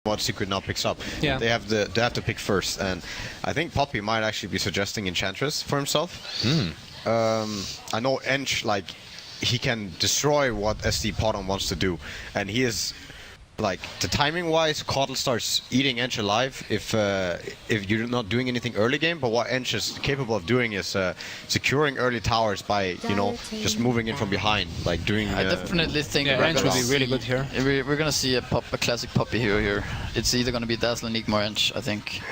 what Secret now picks up. Yeah. They have to pick first, and I think Poppy might actually be suggesting Enchantress for himself. I know Ench, like, he can destroy what SD Potom wants to do, and he is like, the timing wise, Coddle starts eating Ench alive if you're not doing anything early game, but what Ench is capable of doing is securing early towers by, you know, just moving in from behind, like doing... I definitely think Ench would be really good here. We're gonna see a classic Poppy hero here. It's either gonna be Dazzle, Enigma, or Ench, I think.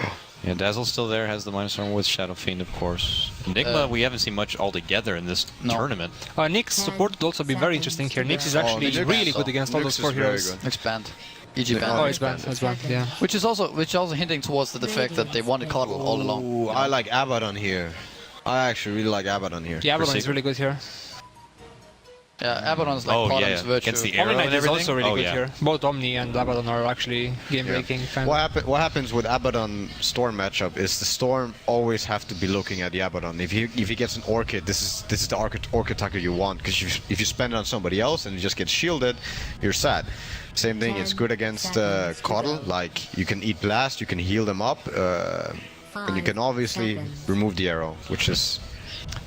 Yeah, Dazzle's still there, has the -1 with Shadow Fiend, of course. Enigma, we haven't seen much altogether in this tournament. Nyx support would also be very interesting here. Nyx is actually really good against all those 4 heroes. Expand. EG band. Oh, it's banned, yeah. Which is also hinting towards the fact that they wanted Coddle all along. Ooh, I like Abaddon here. I actually really like Abaddon here. Yeah, Abaddon is really good here. Yeah, Abaddon's like Potom's virtue. Against the arrow Omni and Knight is everything? also really good here. Both Omni and Abaddon are actually game-breaking. What happens with Abaddon Storm matchup is the Storm always have to be looking at the Abaddon. If he gets an Orchid, this is the Orchid attacker you want, because if you spend it on somebody else and you just get shielded, you're sad. Same thing, it's good against Coddle, like you can eat Blast, you can heal them up, and you can obviously remove the arrow, which is...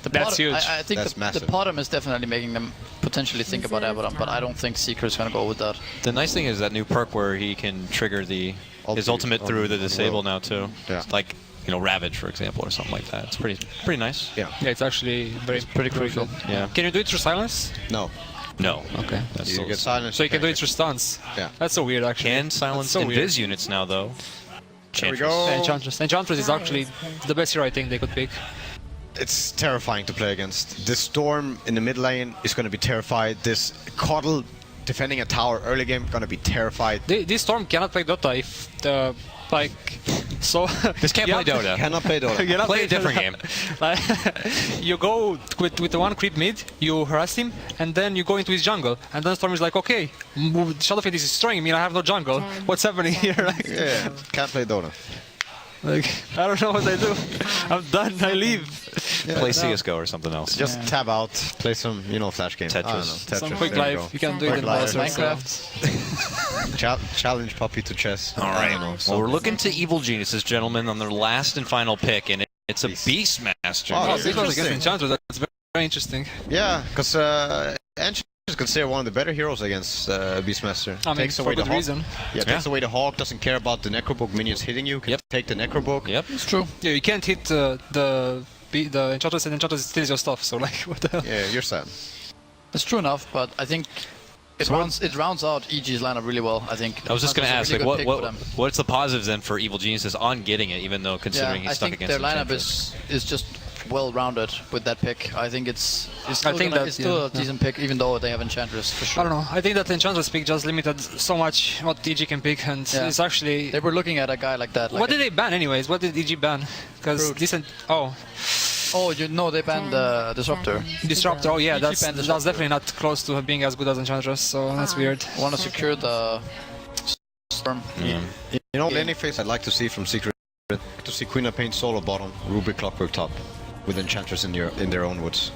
That's huge. I think the Potom is definitely making them potentially think about Abaddon, but I don't think Secret's gonna go with that. The nice thing is that new perk where he can trigger his ultimate through the disable now too. Yeah. It's like, you know, Ravage, for example, or something like that. It's pretty nice. Yeah. Yeah, it's actually pretty crucial. Yeah. Can you do it through silence? No. No. Okay. That's You get silence. So you can do it through stuns. Yeah. That's so weird, actually. Can silence so Invis units now, though. There we go. Enchantress. Enchantress is actually the best hero I think they could pick. It's terrifying to play against. This Storm in the mid lane is going to be terrified. This Coddle defending a tower early game going to be terrified. This Storm cannot play Dota if the so This can't play Dota. Cannot play Dota. Play a different game. Like, you go with the one creep mid, you harass him, and then you go into his jungle, and then Storm is like, okay, Shadow Fiend is destroying me, and I have no jungle. What's happening here? Like, Yeah, can't play Dota. like, I don't know what I do. I'm done. I leave. Play CSGO or something else. Just tab out, play some, you know, flash game. Tetris. I don't know, Tetris. Some quick there you life. go. You can do it Quick in life. browser. Challenge Poppy to chess. All I right. don't know, Well, we're looking to Evil Geniuses, gentlemen, on their last and final pick, and it's a Beastmaster. Oh, Oh, this was against Interesting. Enchantress. That's very interesting. Yeah, because Ench is considered one of the better heroes against Beastmaster. I mean, Takes for away the good Hawk. reason. Yeah, takes away the Hawk, doesn't care about the Necrobook minions hitting you, can Yep. take the Necrobook. Yep. It's true. Yeah, you can't hit the Enchantress, and Enchantress steals your stuff. So like, what the hell? Yeah, you're sad. It's true enough, but I think it rounds out EG's lineup really well. I think. I was just going to ask, Really like, good pick for them. what's the positives then for Evil Geniuses on getting it, even though considering Yeah, he's I stuck think against their lineup Enchantress? is just well-rounded with that pick. I think it's still, think it's still a decent pick, even though they have Enchantress for sure. I don't know. I think that Enchantress pick just limited so much what EG can pick, and Yeah. it's actually. They were looking at a guy like that. Like What did they ban, anyways? What did EG ban? Because Brood. decent. Oh, you know they banned the Disruptor. Disruptor. Oh yeah, EG that's banned Disruptor. definitely not close to being as good as Enchantress. So that's weird. Want to secure the Storm. Yeah. You know, any face I'd like to see from Secret, to see Queen of Pain solo bottom, Ruby Clockwork top, with Enchantress in their own woods.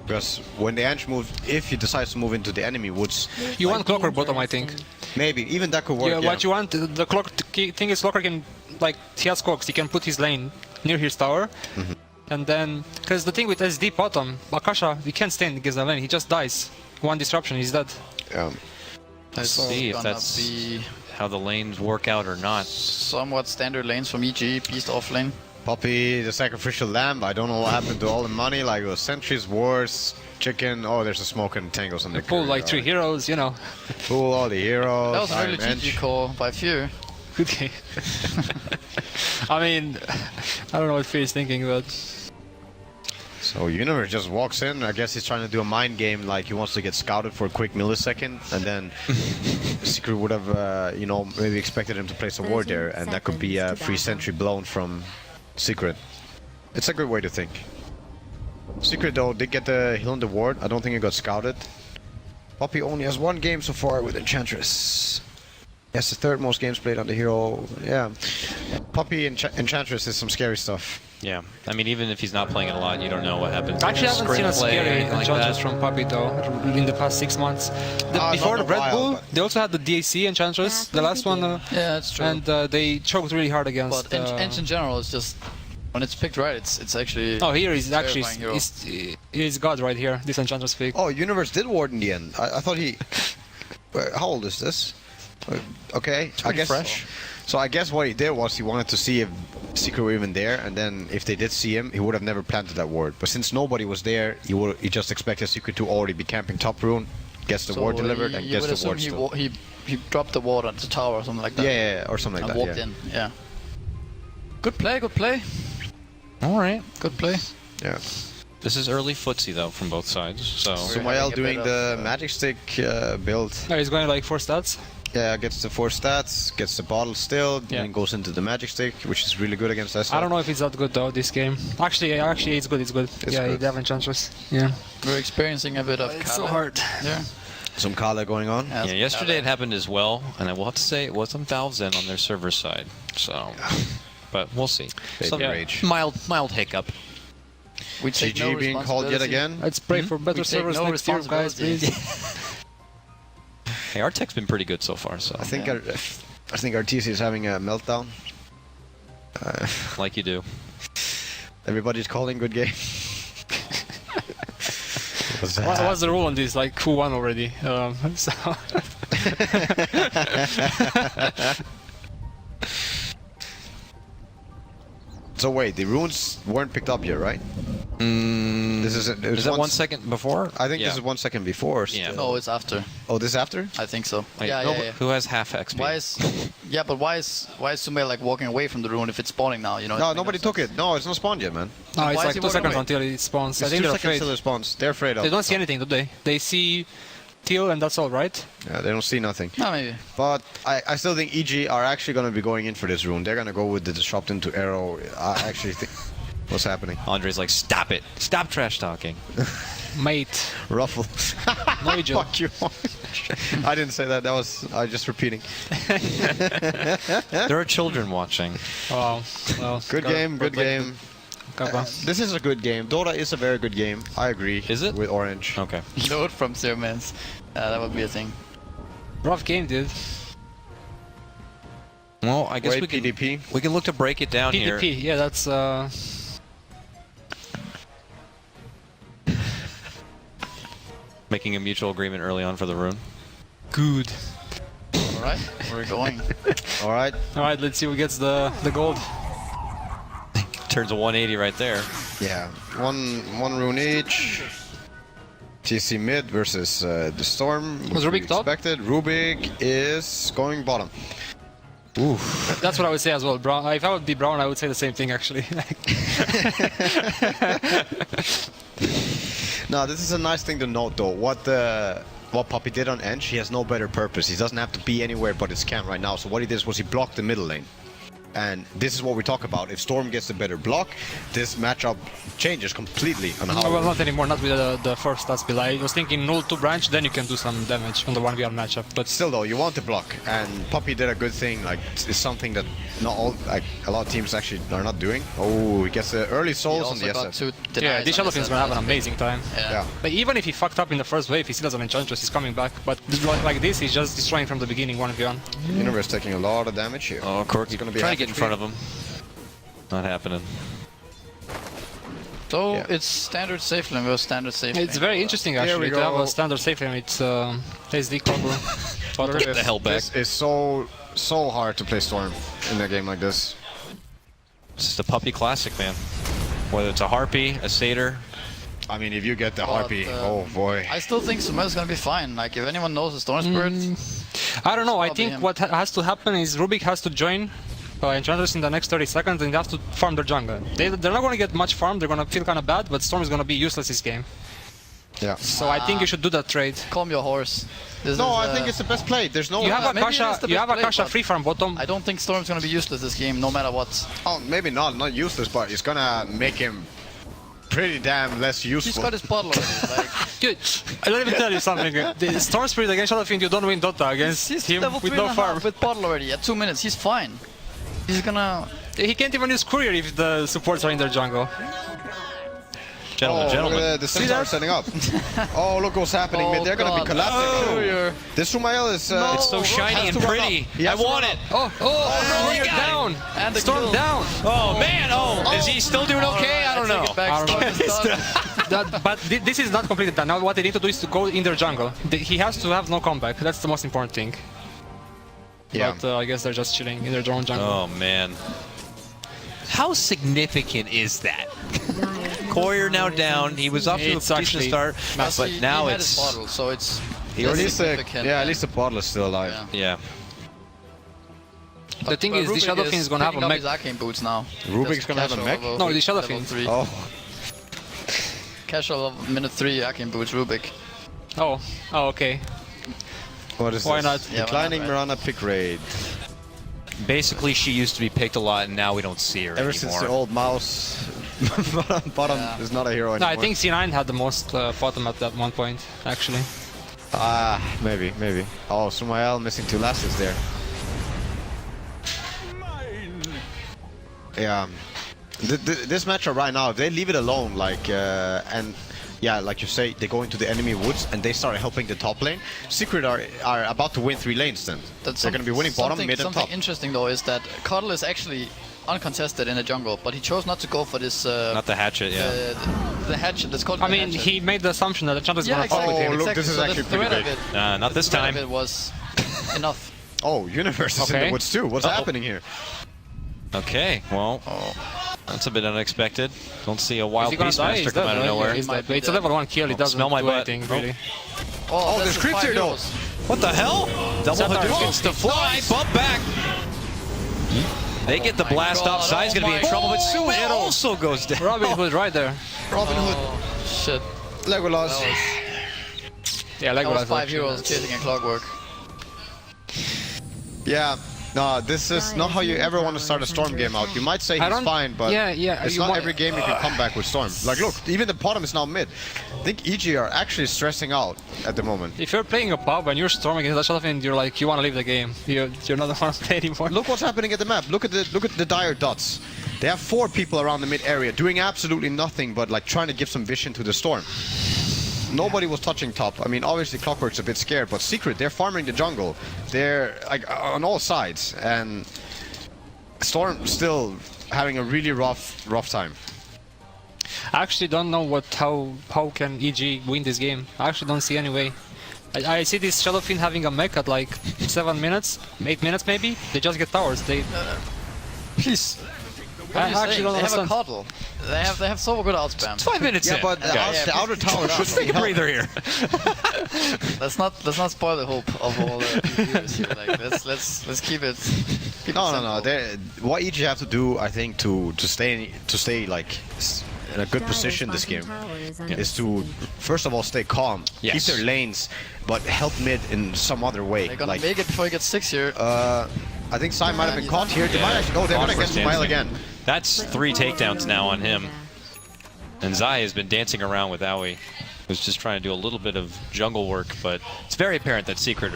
Because when the Ench moves, if he decides to move into the enemy woods, You want Clockwork bottom, I think. maybe even that could work. Yeah, Yeah, what you want, the clock thing is Clockwork can, like, he has clocks, he can put his lane near his tower, and then, because the thing with SD bottom, Akasha, he can't stand against the lane, he just dies. One disruption, he's dead. Let's see if that's be how the lanes work out or not. somewhat standard lanes from EG, Beast off lane. Poppy, the sacrificial lamb. I don't know what happened to all the money. Like it was sentries, wars, chicken. Oh, there's a smoke and tangles on the Pull like 3 heroes, you know. Pull all the heroes. That was a really Iron GG Ench. call by Fear. Good game. I mean, I don't know what Fear is thinking, but. So Universe just walks in. I guess he's trying to do a mind game, like he wants to get scouted for a quick millisecond, and then Secret would have, you know, maybe expected him to place a ward there, and that could be a free sentry blown from Secret. It's a good way to think. Secret though did get the heal on the ward. I don't think he got scouted. Poppy only has 1 game so far with Enchantress. Yes, the third most games played on the hero. Yeah. Poppy and Enchantress is some scary stuff. Yeah. I mean, even if he's not playing it a lot, you don't know what happens. Actually, I haven't seen a Screenplay, scary anything like Enchantress that. from Poppy though in the past 6 months. Before not the a Red while, Bull, but- they also had the DAC Enchantress, the last one, Yeah, that's true. and they choked really hard against. but Ench in general is just when it's picked right, it's actually. Oh, here is actually terrifying hero. he's God right here. This Enchantress pick. Oh, Universe did ward in the end. I thought he. How old is this? Okay, I guess. fresh. So I guess what he did was he wanted to see if Secret were even there, and then if they did see him, he would have never planted that ward. But since nobody was there, he just expected Secret to already be camping top rune, gets the ward delivered, and you gets would the ward assume still. he dropped the ward at the tower or something like that. Yeah, or something like And that. walked Yeah. in. Yeah. Good play. Good play. All right. Good play. Yeah. This is early footsie though from both sides. So Sumael having a doing bit the of, magic stick build. Oh, he's going like 4 stats. Yeah, gets the 4 stats, gets the bottle still, Yeah. and goes into the magic stick, which is really good against us. I don't know if it's that good though this game. Actually, it's good. It's good. Yeah, good. they have Enchantress. Yeah. We're experiencing a bit of. It's so Kale hard. there. Some Kala going on. Yeah, yeah, yesterday it happened as well, and I will have to say it was some Valve's in on their server side. So, but we'll see. Baby Some rage. mild hiccup. We take GG no being called yet responsibility. again. Let's pray for better We take servers no next year, guys, responsibility. please. Hey, our tech's been pretty good so far. So, I think Yeah. our TC is having a meltdown. like you do. Everybody's calling good game. What's the rule on this? Like, who won already? So So wait, the runes weren't picked up yet, right? This is it was Is that once- 1 second before? I think yeah. this is 1 second before. Yeah. still. No, it's after. Oh, this after? I think so. Wait, yeah, no, yeah, yeah. Who has half XP? Why is? Yeah, but why is Sumail like walking away from the rune if it's spawning now? You know. No, nobody took it. No, it's not spawned yet, man. no, it's Why is like he 2 walking seconds away? until it spawns. I It's think 2 they're seconds afraid. till it spawns. They're afraid of. They don't see anything, do they? They see Teal and that's all, right? Yeah, they don't see nothing. No, maybe. But I still think EG are actually going to be going in for this rune. They're going to go with the disrupt into arrow. I actually think. What's happening? Andre's like, stop it. Stop trash talking. Mate. Ruffle. No, Joe. Fuck you. I didn't say that. That was I was just repeating. There are children watching. Wow. Well, Good game. Good game. Kappa. This is a good game. Dota is a very good game. I agree. Is it? With Orange. Okay. Load from Zermans. That would be a thing. Rough game, dude. Well, I guess Wait, we can PvP. we can look to break it down here. PvP, yeah, that's Making a mutual agreement early on for the rune. good. All right, we're going. All right. Alright, let's see who gets the gold. Turns a 180 right there. Yeah. One rune each. TC mid versus the Storm. Was which we Rubik top? expected. Rubik is going bottom. Oof. That's what I would say as well. Brown. If I would be Brown, I would say the same thing actually. Now, this is a nice thing to note, though. What Poppy did on Ench, he has no better purpose. He doesn't have to be anywhere but his camp right now. So what he did was he blocked the middle lane. And this is what we talk about. If Storm gets a better block, this matchup changes completely on how. Well, not anymore. Not with the first stats build. I was thinking 0-2 branch, then you can do some damage on the 1v1 matchup. But Still, though, you want the block, and Poppy did a good thing. Like, it's something that not all, like, a lot of teams actually are not doing. Oh, he gets the early He souls on also the got SF. 2 yeah, denies this on Shadowfin's SF. gonna have an amazing time. Yeah. But even if he fucked up in the first wave, he still has an Enchantress. He's coming back. But like this, he's just destroying from the beginning 1v1. Universe taking a lot of damage here. Oh, Corky's gonna be trying to half get in HP. front of him. Not happening. So Yeah. it's standard safe lane versus standard safe lane. It's very interesting we actually to have go. a standard safe lane. It's SD combo. Get the hell back. This is so hard to play Storm in a game like this. It's just a puppy classic, man. Whether it's a harpy, a satyr. I mean, if you get the But, Harpy, oh boy. I still think Sumail's gonna be fine. Like if anyone knows the Storm Spirit, I don't know. I Probably think him. what has to happen is Rubik has to join Enchantress in the next 30 seconds and they have to farm their jungle. They're not going to get much farm. They're going to feel kind of bad, but Storm is going to be useless this game. Yeah. So I think you should do that trade. calm your horse. This No, is, I think it's the best play. There's no. You have maybe it is Akasha. the You best have play, Akasha but free farm bottom. I don't think Storm's gonna be useless this game, no matter what. Oh, maybe not useless, but it's gonna make him pretty damn less He's useful. got his bottle already. Like, Dude, let me tell you something. The Storm Spirit against Shadow Fiend, you don't win Dota against he's him level with 3 no and a farm. half with bottle already at 2 minutes. He's fine. He's gonna. He can't even use Courier if the supports are in their jungle. Gentlemen, Oh, gentlemen. look at the Caesar are setting up. Oh, look what's happening, man. They're going to be collapsing. Courier. This Sumail is... It's so shiny and pretty. I want it. Oh, Courier down! And the Storm kill. down! Oh man! Oh, is he still doing okay? I don't know. Take it back, I don't Storm know. is done. But this is not completed done. Now what they need to do is to go in their jungle. He has to have no comeback. That's the most important thing. Yeah. But I guess they're just chilling in their own jungle. Oh man. How significant is that? Courier now down. He was off to a It's decent actually start, Plus, but now he had his it's bottle, so it's. At least, significant. at least the bottle is still alive. Yeah. yeah. The thing But is, the Rubik Shadow Fiend is gonna have picking a up mech. his arcane boots now. Rubik's Just gonna have a casual mech? level- No, the Shadow level Fiend. 3. Oh, Casual of minute 3 arcane boots Rubik. Oh, okay. what is Why this? not? Yeah, why Declining not, right? Mirana pick raid. Basically, she used to be picked a lot, and now we don't see her Ever anymore. since the old mouse, bottom Yeah. is not a hero No, anymore. I think C9 had the most bottom at that one point, actually. Maybe. Oh, Sumail missing 2 lasses there. Yeah. This matchup right now, if they leave it alone, like, and yeah, like you say, they go into the enemy woods and they start helping the top lane. Secret are about to win 3 lanes then. They're going to be winning bottom, mid, and Something top. interesting though is that Coddle is actually uncontested in the jungle, but he chose not to go for this. Not the hatchet, yeah. The hatchet. Let's call it. I the mean, hatchet. he made the assumption that the champ is Yeah, gonna fuck exactly. with him. Oh, look, exactly. this is So actually the threat pretty of big. it, Not this the threat time. of it was enough. Oh, Universe is in Okay. the woods too. What's happening here? Okay, well, that's a bit unexpected. Don't see a Is wild he gonna die? Beastmaster He's come dead, out of right? nowhere. He's Might dead. be It's a dead. level 1 kill, he doesn't smell my do butt. anything, Oh. really. Oh, there's that's creeps 5 here, though. euros. What the hell? Double Zephyr Hadoukens to fly, bump back. They get the my blast God, off. Zai's oh gonna be in my trouble, but God. Sumail also goes down. Robin Hood right there. Robin Hood, Shit. Legolas. Yeah, That was Legolas 5 actually. euros chasing a clockwork. Yeah. No, this is not how you ever want to start a Storm game out. You might say I he's don't- fine, but yeah, it's you not want- every game you can come back with Storm. Like, look, even the bottom is now mid. I think EG are actually stressing out at the moment. If you're playing a pub and you're storming against that Shadow Fiend, you're like, you want to leave the game. You're not the one to play anymore. Look what's happening at the map. Look at the dire dots. They have 4 people around the mid area doing absolutely nothing but like trying to give some vision to the Storm. Nobody was touching top. I mean, obviously Clockwork's a bit scared, but Secret, they're farming the jungle. They're like on all sides, and Storm still having a really rough time. I actually don't know how can EG win this game. I actually don't see any way. I see this Shadow Fiend having a mech at like 7 minutes, 8 minutes maybe. They just get towers. They Please. I actually don't They have a understand. Coddle. They have so good outspam. 5 minutes Yeah, in. but yeah, the outer tower please should Take be a breather here. Let's not spoil the hope of all the viewers here. Like, let's keep it. Keep No, it no, no. simple. What EG have to do, I think, to stay like in a good position this game is to first of all stay calm, Yes. keep their lanes, but help mid in some other way. They're gonna Like, make it before he gets 6 here. I think Sai might have been caught here. They might actually, oh, they're gonna get Smile again. That's 3 takedowns now on him. And Zai has been dancing around with Aoi, who's just trying to do a little bit of jungle work, but it's very apparent that Secret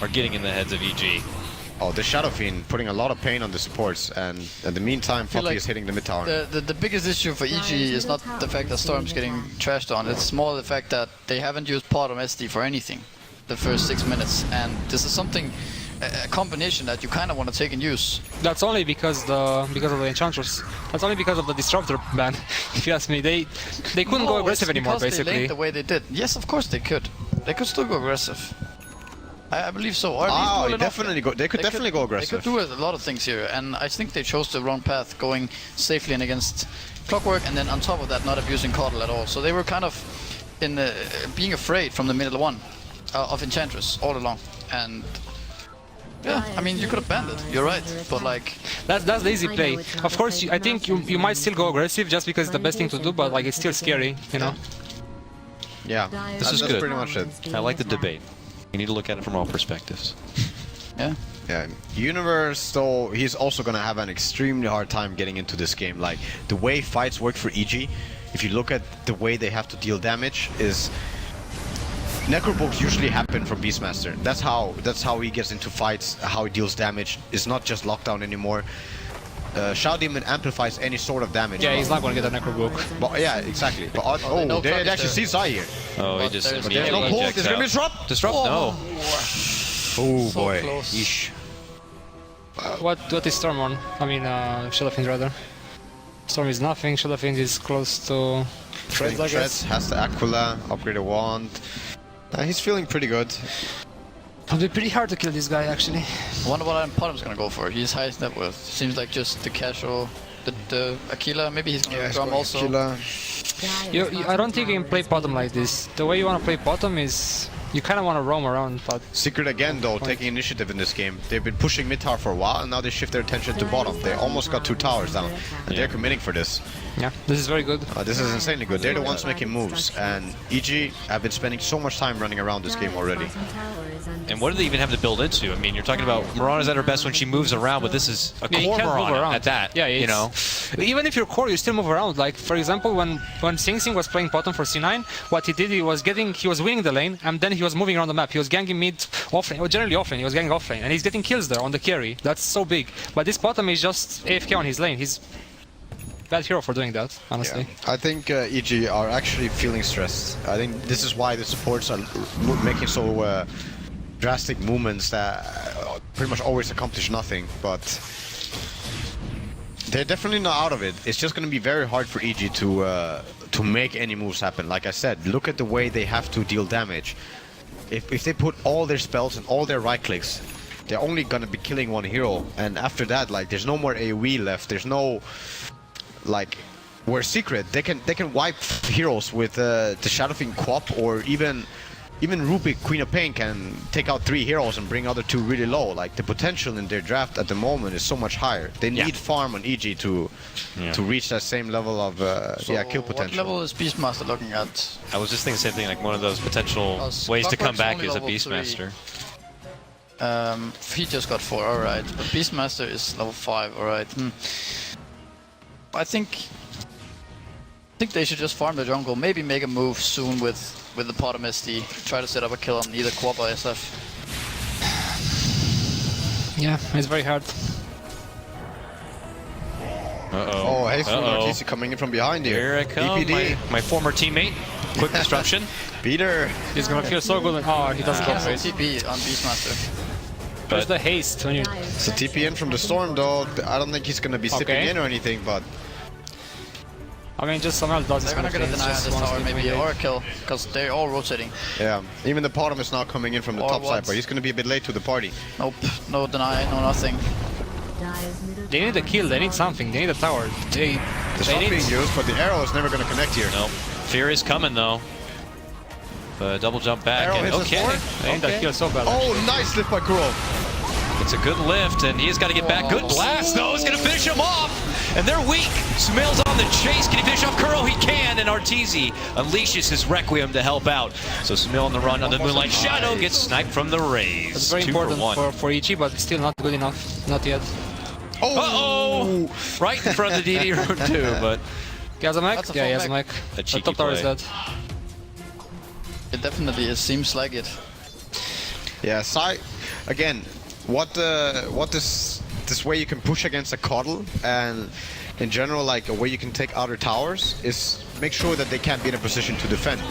are getting in the heads of EG. Oh, the Shadow Fiend putting a lot of pain on the supports, and in the meantime, feel Puppy like is hitting the mid tower. The biggest issue for EG is not the fact that Storm's getting trashed on. It's more the fact that they haven't used Pod or SD for anything the first 6 minutes, and this is something, a combination that you kind of want to take and use. That's only because of the Enchantress. That's only because of the Disruptor ban. If you ask me, they couldn't go No, aggressive it's anymore, because they basically. laid the way they did. Yes, of course they could. They could still go aggressive. I believe so. Or at least Oh, cool enough. definitely go. They could definitely go They aggressive. could do a lot of things here, and I think they chose the wrong path, going safely in against Clockwork, and then on top of that, not abusing Coddle at all. So they were kind of in being afraid from the middle one of Enchantress all along, and yeah, I mean you could have banned it. You're right, but like That's the easy play. Of course, I think you might still go aggressive just because it's the best thing to do, but like it's still scary, you know. Yeah, This is that's good. pretty much it. I like the debate. You need to look at it from all perspectives. yeah. Yeah, Universe though, he's also gonna have an extremely hard time getting into this game. Like the way fights work for EG, if you look at the way they have to deal damage, is Necrobooks usually happen from Beastmaster. That's how he gets into fights, how he deals damage. It's not just lockdown anymore. Shadow Demon amplifies any sort of damage. Yeah, he's not going to get a Necrobook. But yeah, exactly. But no they focus actually there. see Zai here. Oh, he But just there's There's immediately no pull. ejects There's gonna be a out. disrupt. Disrupt? No. Oh So boy. close. Yeesh. What is Storm on? I mean, Shadowfiend rather. Storm is nothing. Shadowfiend is close to Threads, I Treads guess. has the Aquila, upgrade a wand. He's feeling pretty good. It'll be pretty hard to kill this guy actually. I wonder what Potom's gonna go for. He's highest net worth. Seems like just the casual, the Aquila. Maybe he's gonna drum also. I don't think you can play bottom like this. The way you want to play bottom is you kind of want to roam around, but Secret again though, taking initiative in this game. They've been pushing mid tower for a while, and now they shift their attention to bottom. They almost got 2 towers down, and they're committing for this. yeah, this is very good. This is insanely good. They're the ones making moves, and EG have been spending so much time running around this game already. And what do they even have to build into? I mean, you're talking about Mirana's at her best when she moves around, but this is a Yeah, you core can't move Mirana around. at that. Yeah, you know. Even if you're core, you still move around. Like for example, when Sing Sing was playing bottom for C9, what he did, he was winning the lane, and then he was moving around the map. He was ganking mid offlane, or generally offlane. He was ganking offlane, and he's getting kills there on the carry. That's so big. But this bottom is just AFK on his lane. He's bad hero for doing that, honestly. I think EG are actually feeling stressed. I think this is why the supports are making so drastic movements that pretty much always accomplish nothing, but they're definitely not out of it. It's just going to be very hard for EG to make any moves happen. Like I said, look at the way they have to deal damage. If they put all their spells and all their right clicks, they're only going to be killing one hero, and after that, like, there's no more AoE left. There's no, like, where Secret, they can wipe heroes with the Shadowfiend Quap, or even Rubik, Queen of Pain can take out 3 heroes and bring other 2 really low. Like, the potential in their draft at the moment is so much higher. They need farm on EG to reach that same level of kill potential. What level is Beastmaster looking at? I was just thinking the same thing, like one of those potential ways to come Clockwork's back only is a level 3. Beastmaster. He just got 4, alright. But Beastmaster is level 5, alright. I think they should just farm the jungle. Maybe make a move soon with the Potom SD. Try to set up a kill on either Quap or SF. Yeah, it's very hard. Oh, hey, RTC coming in from behind here. Here I come, EPD. my former teammate. Quick disruption. Peter. He's gonna feel so good. Oh, he doesn't Cancel get it. TP on Beastmaster. There's the haste when you. So TP in from the storm though. I don't think he's gonna be sipping Okay. in or anything, but I mean, just someone else does this. They're gonna get a deny on this tower maybe, or a kill, because they're all rotating. yeah. Even the bottom is now coming in from the Or top side, what? but he's gonna be a bit late to the party. Nope, no deny, no nothing. They need a kill. They need something. They need a tower. The They shot need. being used, but the arrow is never gonna connect here. Nope. Fear is coming though. Double jump back. Arrow And, hits the okay. sword. They need that kill so bad. Oh, nice lift by Kuro. It's a good lift, and he's got to get back. Good blast, though. He's going to finish him off. And they're weak. Sumail's on the chase. Can he finish off Kuro? He can. And Arteezy unleashes his Requiem to help out. So Sumail on the run on the Moonlight Shadow gets sniped from the Raze. It's very 2 important for 1. for EG, but it's still not good enough. Not yet. Uh-oh! Right in front of the DD room, too. But He has a mech? That's a Yeah, he full has a mech. A The cheeky top tower is play. dead. It definitely seems like it. Yeah, Sai, again, what this way you can push against a Coddle, and in general, like a way you can take outer towers, is make sure that they can't be in a position to defend.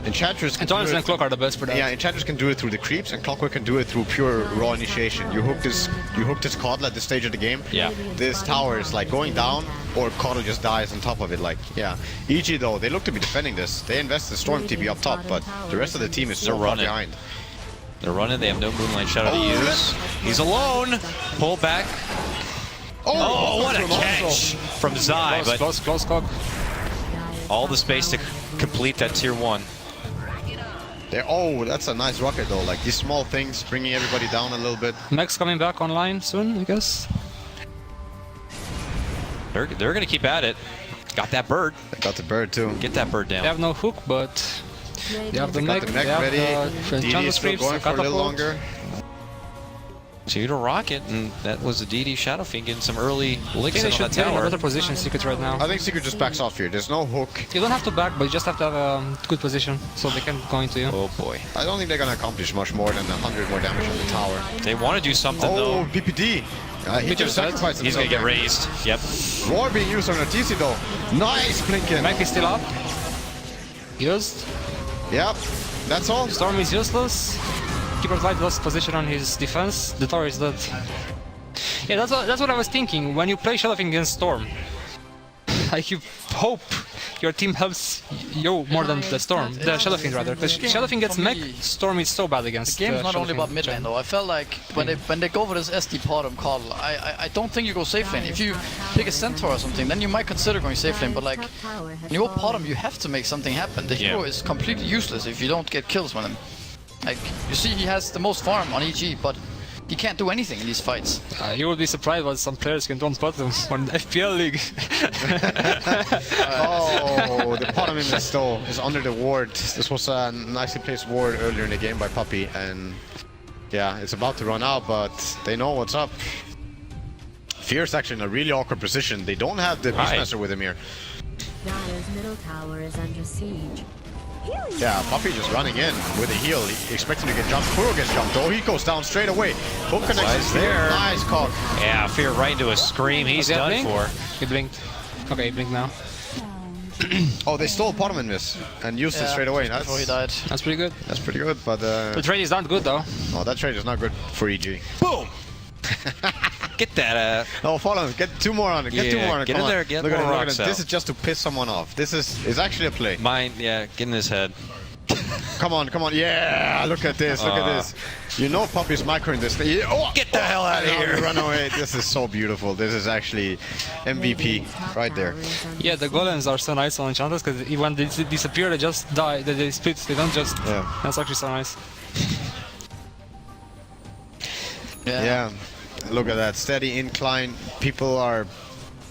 Enchantress can Antonis do and it. Cloak are the best for that. Yeah, Enchantress can do it through the creeps, and Clockwork can do it through pure raw initiation. You hook this Coddle at this stage of the game. Yeah. This tower is like going down, or Coddle just dies on top of it. Like, yeah. EG though, they look to be defending this. They invest the Storm TP up top, but the rest of the team is so far running. behind. they're running. They have no Moonlight Shadow to use. He's alone. Pull back. Oh, what a catch from Zai. But Close, Cloak. all the space to complete that tier 1. Oh, that's a nice rocket though. Like these small things, bringing everybody down a little bit. Mech's coming back online soon, I guess. They're going to keep at it. Got that bird. They got the bird too. Get that bird They down. have no hook, but they have the Got mech. the mech They have ready. the DD is Enchantress still creeps, going for a little catapult. longer. 2 to Rocket, and that was a DD Shadow Fiend getting some early I licks think they in on should that be in a tower. better position, Secret, right now. I think Secret just backs off here. There's no hook. You don't have to back, but you just have to have a good position, so they can go into you. Oh boy. I don't think they're gonna accomplish much more than 100 more damage on the tower. They want to do something Oh, though. BPD. He just sacrificed He's himself. going to get there. raised. Yep. War being used on a TC though. Nice Blinken. Mech is still up. Used. Yep. That's all. Storm is useless. Keeper's Light lost position on his defense. The tower is dead. Yeah, that's what I was thinking. When you play Shadow Fiend against Storm, like you hope your team helps you more than the Storm, the Shadow Fiend rather. Because Shadow Fiend gets for mech, me, Storm is so bad against. The game's not Shadow only about Fiend. mid lane though. I felt like when they go for this SD Potom Coddle, I don't think you go safe lane. If you pick a Centaur or something, then you might consider going safe lane. But like when you go Potom, you have to make something happen. The hero is completely useless if you don't get kills with him. Like you see, he has the most farm on EG, but he can't do anything in these fights. You will be surprised what some players can do on bottom on the FPL league. Oh, the bottom in the stall is under the ward. This was a nicely placed ward earlier in the game by Puppey, and yeah, it's about to run out, but they know what's up. Fierce actually in a really awkward position. They don't have the Beastmaster with him here. Dire's middle tower is under siege. Yeah, Puppey just running in with a heal, expecting to get jumped. Kuro gets jumped. Oh, he goes down straight away. Hook connections there. Nice cock. Yeah, Fear right into a scream. He's Does he have done blink? for. He blinked. Okay, he blinked now. Oh, they stole bottom in this and used it straight away. Before he died. That's pretty good. That's pretty good, but The trade is not good though. oh, that trade is not good for EG. Boom! Get that. Oh, follow him. Get 2 more on it. Get 2 Yeah, more on it. get Come in on. there, get look more at him, look at rocks him. out. This is just to piss someone off. This is actually a play. Mine, yeah, get in his head. Come on, come on. Yeah, look at this. Look at this. You know Puppey's microing this thing. Oh, Get the hell out of now here. we Run away. This is so beautiful. This is actually MVP right there. Yeah, the golems are so nice on Enchantress because when they disappear, they just die. They split. They don't just. Yeah. That's actually so nice. Yeah. Look at that. Steady incline. People are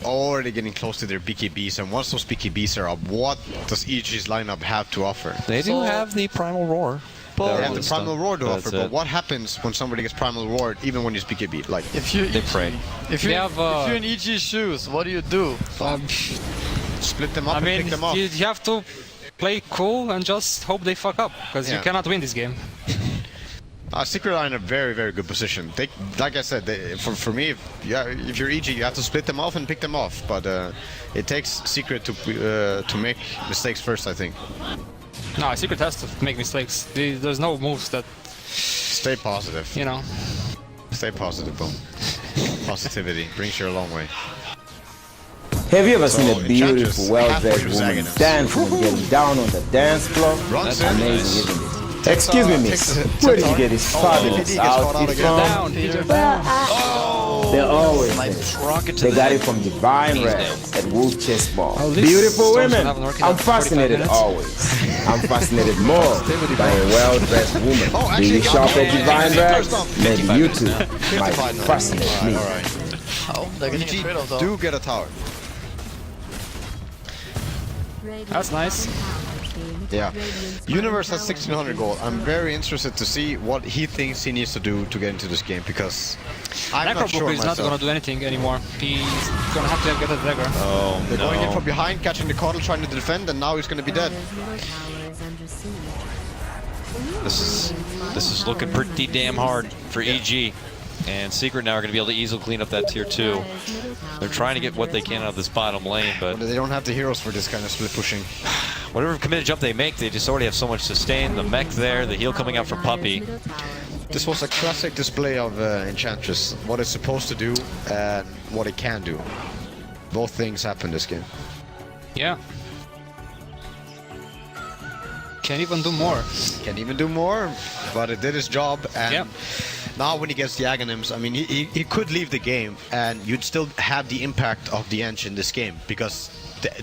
already getting close to their BKBs, and once those BKBs are up, what does EG's lineup have to offer? They do have the Primal Roar. They have the Primal Roar to That's offer, but it. what happens when somebody gets Primal Roar, even when you BKB? Like, If you They pray. if you They have, if you're in EG shoes, what do you do? split them up I and mean, pick them off. you have to play cool and just hope they fuck up because Yeah. you cannot win this game. Secret are in a very, very good position. They, like I said, for me, if you're EG, you have to split them off and pick them off. But it takes Secret to make mistakes first, I think. No, Secret has to make mistakes. There's no moves that, Stay positive. you know. Stay positive, Boom. Positivity brings you a long way. Have you ever seen So, a beautiful, Enchantress, well-dressed halfway woman to Zaganus. dancing and getting down on the dance floor? Runs in. Amazing, isn't it? Excuse me, miss. Where did you get this fabulous PPD gets caught out outfit again. from? Down, Peter. They're always there. Rocket to They the got head. it from Divine Knees Red down. at Wolf Chess Ball. Oh, this Beautiful Storm's women. gonna have an orchid I'm after 45 fascinated minutes. always. I'm fascinated more by a well-dressed woman. Oh, Do actually, you shop okay. at Divine Red? First off, Maybe 55 you minutes two now. might 55 now. fascinate me. Alright. How? They're getting a trade-off though. Do get a tower. That's nice. Yeah. Universe has 1600 gold. I'm very interested to see what he thinks he needs to do to get into this game, because I'm not sure Necrobooker is not myself. gonna do anything anymore. He's gonna have to get a dagger. Oh, They're going in no. from behind, catching the Coddle, trying to defend, and now he's going to be dead. Dire's middle tower is under siege. This is looking pretty damn hard for EG. And Secret now are going to be able to easily clean up that tier 2. They're trying to get what they can out of this bottom lane, but They don't have the heroes for this kind of split pushing. whatever committed jump they make, they just already have so much sustain. The mech there, the heal coming out from Puppey. This was a classic display of Enchantress, what it's supposed to do and what it can do. Both things happen this game. Yeah. Can even do more. Can even do more, but it did his job. And Yep. now when he gets the Aghanims, I mean, he could leave the game and you'd still have the impact of the Ench in this game, because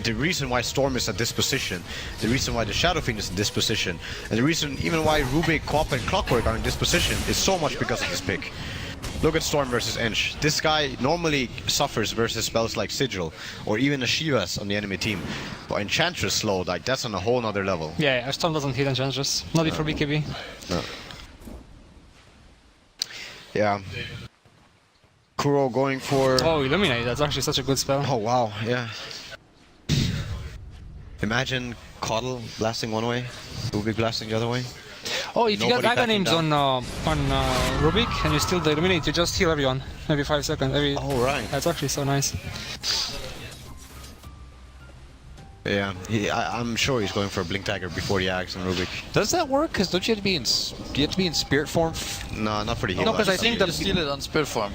the reason why Storm is at this position, the reason why the Shadow Fiend is in this position, and the reason even why Rubik, Quap, and Clockwork are in this position is so much because of this pick. Look at Storm versus Ench. This guy normally suffers versus spells like Sigil or even a Shivas on the enemy team. But Enchantress slow, like that's on a whole nother level. Yeah, Storm doesn't hit Enchantress. Not before BKB. Yeah. Kuro going for... Oh, Illuminate. That's actually such a good spell. Oh, wow, yeah. Imagine Coddle blasting one way, Rubik blasting the other way. Oh, if you Nobody got Aga backing names down. on Rubik and you steal the Illuminate, you just heal everyone. Maybe 5 seconds. Oh, right. That's actually so nice. Yeah, I'm sure he's going for a Blink Dagger before the Axe and Rubik. Does that work? Because don't you have to be in spirit form? No, not for the heal. No, 'cause I think You that- steal it on Spirit Form.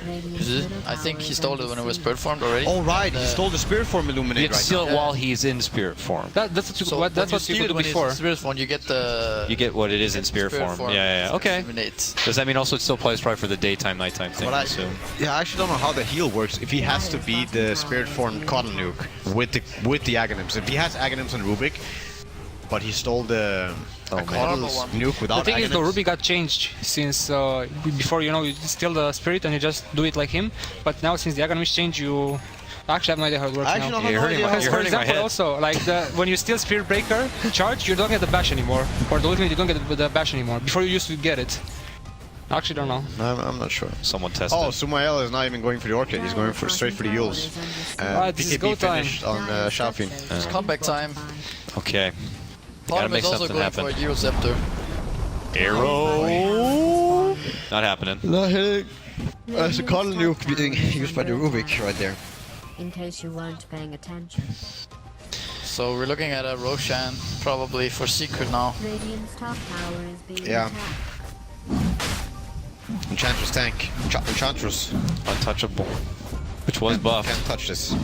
I think he stole it when it was Spirit Formed already. Oh, right, he stole the Spirit Form You Illuminate have to right steal now. it while he's in spirit form. That's what when you steal could it do when he's before. in Spirit Form, you get the... You get what it is in spirit form. Yeah. Okay. Illuminate. Does that mean also it still applies probably for the daytime, nighttime thing? But I, assume? yeah, I actually don't know how the heal works. If he has to beat the Spirit Form Coddle Nuke with the Aghanims. If he has Aghanims and Rubik, but he stole the Coddle's nuke The without thing is, the Aghanims. Rubik got changed since before, you know, you steal the spirit and you just do it like him. But now since the Aghanims changed, you actually have no idea how it works I actually now. don't have You're no hurting idea my- how Because it you're for works. hurting my example, head. also like when you steal Spirit Breaker charge, you don't get the bash anymore, or the ultimate you don't get the bash anymore. Before you used to get it. I actually don't know. I'm not sure. Someone tested. Oh, Sumael is not even going for the Orchid. He's going for straight for the Yules. Alright, this is PKB go time. finished on Shafin. It's comeback time. Okay. Gotta Bottom make is also something going happen. for a Euro Scepter. Arrow. Not happening. Not hitting. That's a Coddle nuke being used by the Rubik right there. In case you weren't paying attention. So we're looking at a Roshan probably for Secret now. Radiant's top tower is being Yeah. attacked. Enchantress tank. Enchantress. Untouchable. Which was buffed. Can't touch this.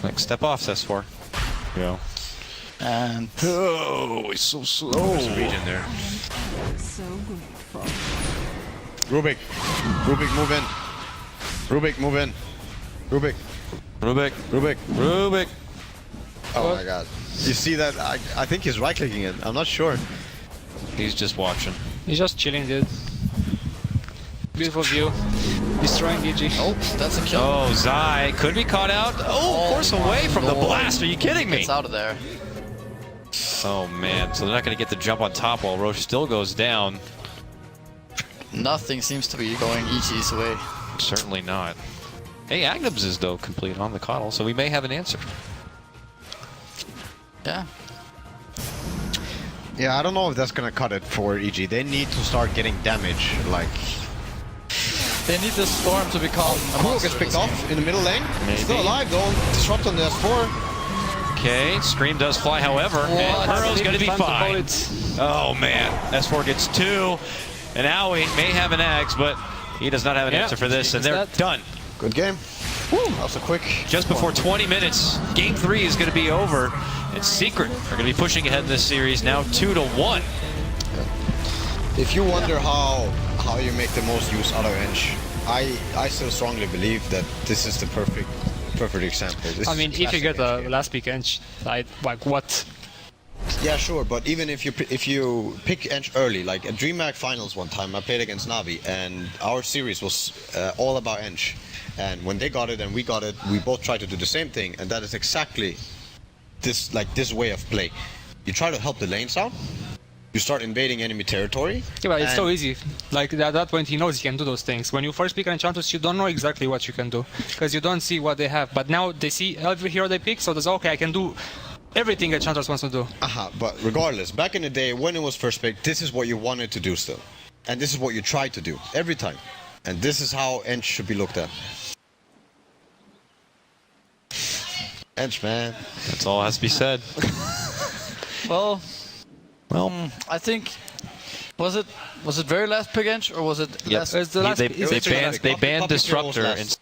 Like step off, S4. Yeah. And Oh, he's so slow. There's a regen there. Rubik. Rubik, move in. Rubik, move in. Rubik. Rubik. Rubik. Rubik. Oh my god. You see that? I think he's right-clicking it. I'm not sure. He's just watching. He's just chilling, dude. Beautiful view. Destroying DG. oh, that's a kill. Oh, Zai could be caught out. Oh, course away from the blast. Are you kidding me? It's out of there. Oh man, so they're not going to get the jump on top while Roche still goes down. Nothing seems to be going EG's way. Certainly not. Hey, Agnibs is though complete on the Coddle, so we may have an answer. Yeah. Yeah, I don't know if that's gonna cut it for EG. They need to start getting damage. Like, They need the storm to become a Kuro monster gets in picked this game. off in the middle lane. Maybe. Still alive though. Disrupt on the S4. Okay, Scream does fly, however, and Kuro's going to be Time fine. call it. Oh man, S4 gets 2, and Aoi may have an Axe, but he does not have an Yeah, answer for this, and is they're that- done. Good game. That was a quick. Just before 20 minutes, Game 3 is going to be over, and Secret are going to be pushing ahead in this series now 2-1. If you wonder how you make the most use out of Ench, I still strongly believe that this is the perfect example. This I is mean, if you classic get Ench a game. last pick Ench, like what? Yeah, sure, but even if you pick Ench early, like at DreamHack Finals one time, I played against Navi, and our series was all about Ench. And when they got it and we got it, we both tried to do the same thing, and that is exactly this way of play. You try to help the lanes out. You start invading enemy territory. Yeah, but it's so and- easy. Like at that point, he knows he can do those things. When you first pick an Enchantress, you don't know exactly what you can do because you don't see what they have. But now they see every hero they pick, so there's okay, I can do everything Enchantress wants to do. But regardless, back in the day when it was first picked, this is what you wanted to do still. And this is what you tried to do every time. And this is how Ench should be looked at. Ench, man. That's all has to be said. Well, Well, I think was it very last pick Ench or was it last? It's the last- they it's literally banned last they Puppy banned Hero was Disruptor last. and